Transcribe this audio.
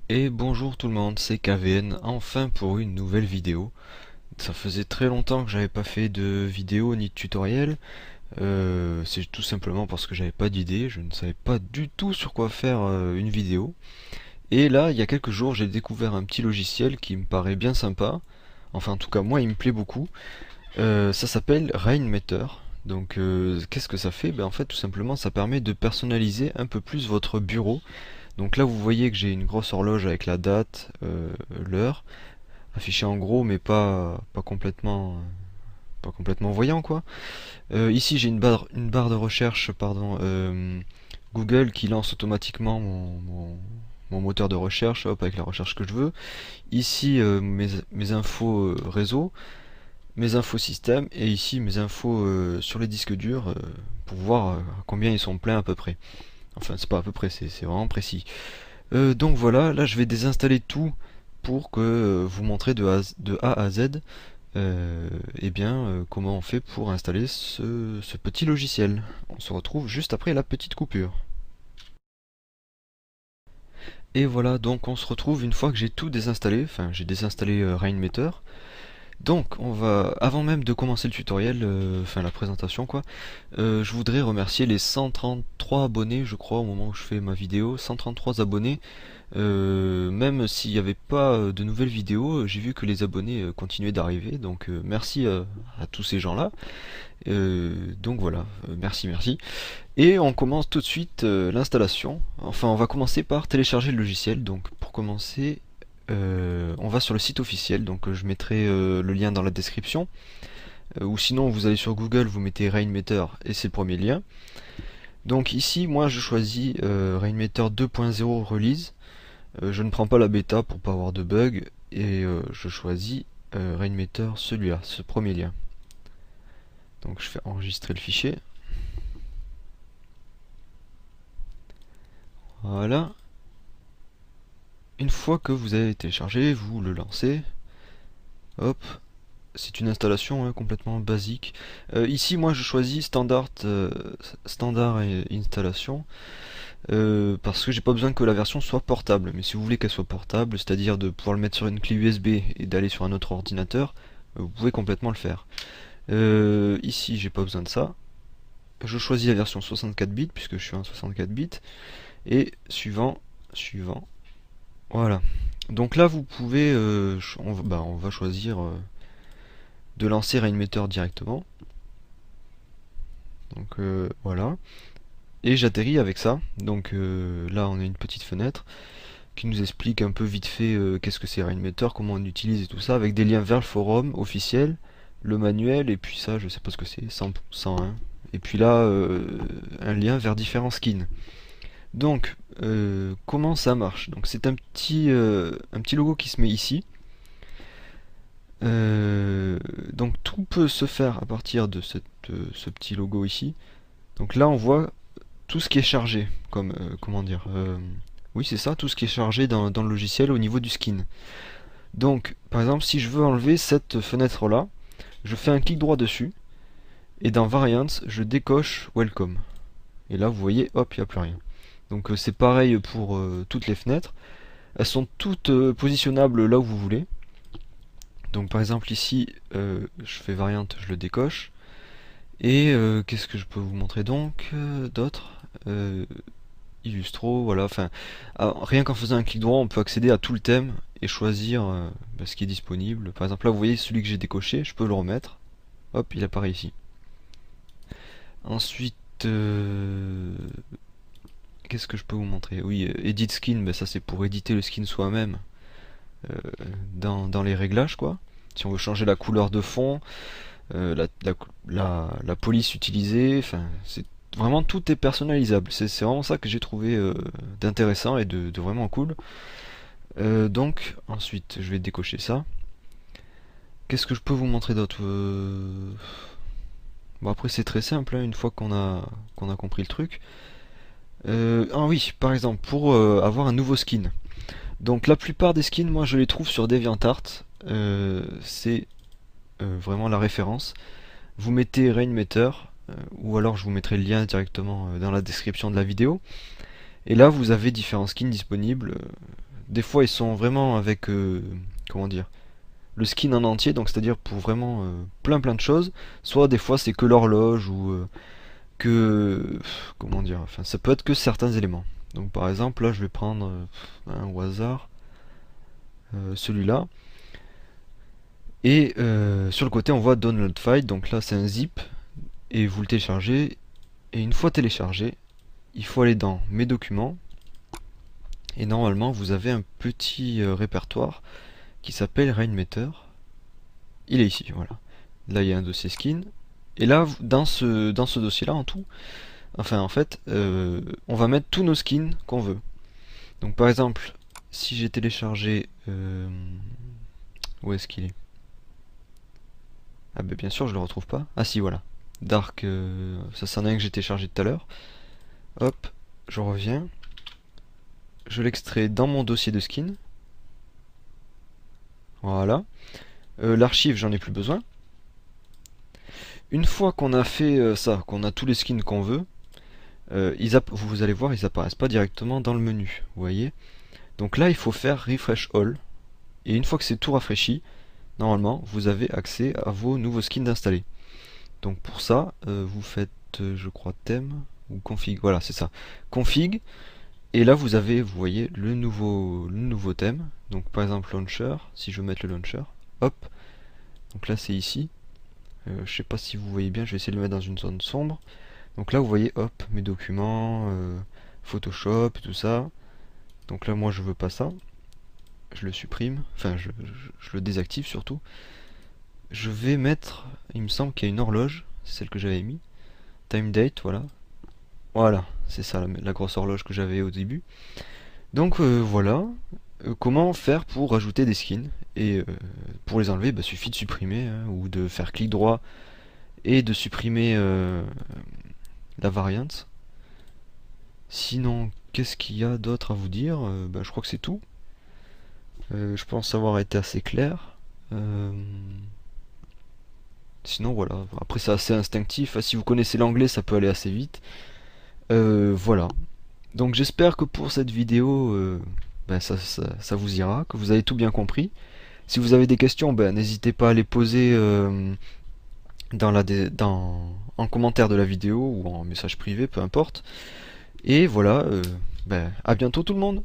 Et bonjour tout le monde, c'est KVN, enfin pour une nouvelle vidéo. Ça faisait très longtemps que j'avais pas fait de vidéo ni de tutoriel. C'est tout simplement parce que j'avais pas d'idée, je ne savais pas du tout sur quoi faire une vidéo. Et là, il y a quelques jours, j'ai découvert un petit logiciel qui me paraît bien sympa. Enfin, en tout cas, moi, il me plaît beaucoup. Ça s'appelle Rainmeter. Donc, qu'est-ce que ça fait? Ben, en fait, tout simplement, ça permet de personnaliser un peu plus votre bureau. Donc là, vous voyez que j'ai une grosse horloge avec la date, l'heure, affichée en gros, mais pas complètement voyant quoi. Ici, j'ai une barre de recherche, pardon, Google qui lance automatiquement mon moteur de recherche, hop, avec la recherche que je veux. Ici, mes infos réseau, mes infos système, et ici mes infos sur les disques durs pour voir combien ils sont pleins à peu près. Enfin, c'est pas à peu près, c'est vraiment précis. Donc voilà, là je vais désinstaller tout pour que vous montrer de A à Z comment on fait pour installer ce petit logiciel. On se retrouve juste après la petite coupure. Et voilà, donc on se retrouve une fois que j'ai tout désinstallé, enfin j'ai désinstallé Rainmeter. Donc, avant même de commencer le tutoriel, enfin la présentation quoi, je voudrais remercier les 133 abonnés, je crois, au moment où je fais ma vidéo, 133 abonnés. Même s'il n'y avait pas de nouvelles vidéos, j'ai vu que les abonnés continuaient d'arriver, donc merci à tous ces gens-là. Donc voilà, merci. Et on commence tout de suite l'installation. Enfin, on va commencer par télécharger le logiciel. Donc pour commencer, on va sur le site officiel, donc je mettrai le lien dans la description. Ou sinon, vous allez sur Google, vous mettez Rainmeter et c'est le premier lien. Donc ici, moi je choisis Rainmeter 2.0 Release. Je ne prends pas la bêta pour pas avoir de bugs et je choisis Rainmeter, celui-là, ce premier lien. Donc je fais enregistrer le fichier. Voilà. Une fois que vous avez téléchargé, vous le lancez. Hop. C'est une installation hein, complètement basique. Ici, moi, je choisis standard et installation parce que j'ai pas besoin que la version soit portable. Mais si vous voulez qu'elle soit portable, c'est-à-dire de pouvoir le mettre sur une clé USB et d'aller sur un autre ordinateur, vous pouvez complètement le faire. Ici, j'ai pas besoin de ça. Je choisis la version 64 bits puisque je suis en 64 bits. Et suivant. Voilà. Donc là, vous pouvez, on va choisir de lancer Rainmeter directement. Donc voilà. Et j'atterris avec ça. Donc là, on a une petite fenêtre qui nous explique un peu vite fait qu'est-ce que c'est Rainmeter, comment on utilise et tout ça, avec des liens vers le forum officiel, le manuel, et puis ça, je sais pas ce que c'est, 101. Et puis là, un lien vers différents skins. Donc, comment ça marche? Donc c'est un petit logo qui se met ici. Donc tout peut se faire à partir de ce petit logo ici. Donc là on voit tout ce qui est chargé, comme comment dire, oui c'est ça, tout ce qui est chargé dans le logiciel au niveau du skin. Donc par exemple si je veux enlever cette fenêtre là, je fais un clic droit dessus et dans Variants je décoche Welcome. Et là vous voyez, hop, il n'y a plus rien. Donc c'est pareil pour toutes les fenêtres. Elles sont toutes positionnables là où vous voulez. Donc par exemple ici, je fais variante, je le décoche. Et qu'est-ce que je peux vous montrer donc d'autres Illustro, voilà, enfin, rien qu'en faisant un clic droit, on peut accéder à tout le thème et choisir ce qui est disponible. Par exemple là, vous voyez celui que j'ai décoché, je peux le remettre. Hop, il apparaît ici. Ensuite, qu'est-ce que je peux vous montrer? Oui, Edit Skin, ben ça c'est pour éditer le skin soi-même euh, dans les réglages, quoi. Si on veut changer la couleur de fond, la police utilisée, enfin, c'est vraiment tout est personnalisable. C'est vraiment ça que j'ai trouvé d'intéressant et de vraiment cool. Donc, ensuite, je vais décocher ça. Qu'est-ce que je peux vous montrer d'autre Bon, après, c'est très simple, hein, une fois qu'on a compris le truc. Ah oui, par exemple, pour avoir un nouveau skin. Donc, la plupart des skins, moi, je les trouve sur DeviantArt. C'est vraiment la référence. Vous mettez Rainmeter, ou alors je vous mettrai le lien directement dans la description de la vidéo. Et là, vous avez différents skins disponibles. des fois ils sont vraiment avec, comment dire, le skin en entier, donc c'est-à-dire pour vraiment plein de choses. Soit des fois c'est que l'horloge ou comment dire, enfin ça peut être que certains éléments. Donc par exemple là je vais prendre un au hasard, celui-là. Et sur le côté on voit download file, donc là c'est un zip et vous le téléchargez. Et une fois téléchargé, il faut aller dans mes documents et normalement vous avez un petit répertoire qui s'appelle Rainmeter. Il est ici, voilà. Là il y a un dossier skin. Et là dans ce dossier là en tout, enfin en fait, on va mettre tous nos skins qu'on veut. Donc par exemple, si j'ai téléchargé, où est-ce qu'il est? Ah ben bien sûr je le retrouve pas. Ah si, voilà. Dark, ça c'en est un que j'ai téléchargé tout à l'heure. Hop, je reviens. Je l'extrais dans mon dossier de skin. Voilà. L'archive, j'en ai plus besoin. Une fois qu'on a fait ça, qu'on a tous les skins qu'on veut, vous allez voir, ils apparaissent pas directement dans le menu. Vous voyez? Donc là, il faut faire refresh all. Et une fois que c'est tout rafraîchi, normalement, vous avez accès à vos nouveaux skins installés. Donc pour ça, vous faites, je crois, thème ou config. Voilà, c'est ça. Config. Et là, vous avez, vous voyez, le nouveau thème. Donc par exemple, launcher. Si je veux mettre le launcher, hop. Donc là, c'est ici. Je sais pas si vous voyez bien. Je vais essayer de le mettre dans une zone sombre. Donc là, vous voyez, hop, mes documents, Photoshop, et tout ça. Donc là, moi, je veux pas ça. Je le supprime. Enfin, je le désactive surtout. Je vais mettre, il me semble qu'il y a une horloge, c'est celle que j'avais mis. Time date, voilà. Voilà, c'est ça la grosse horloge que j'avais au début. Donc voilà. Comment faire pour rajouter des skins? Et pour les enlever, bah, suffit de supprimer, hein, ou de faire clic droit et de supprimer la variante. Sinon, qu'est-ce qu'il y a d'autre à vous dire? Bah, je crois que c'est tout. Je pense avoir été assez clair. Sinon voilà, après c'est assez instinctif, si vous connaissez l'anglais ça peut aller assez vite. Voilà. Donc j'espère que pour cette vidéo, ben, ça vous ira, que vous avez tout bien compris. Si vous avez des questions, ben, n'hésitez pas à les poser en commentaire de la vidéo ou en message privé, peu importe. Et voilà, ben, à bientôt tout le monde.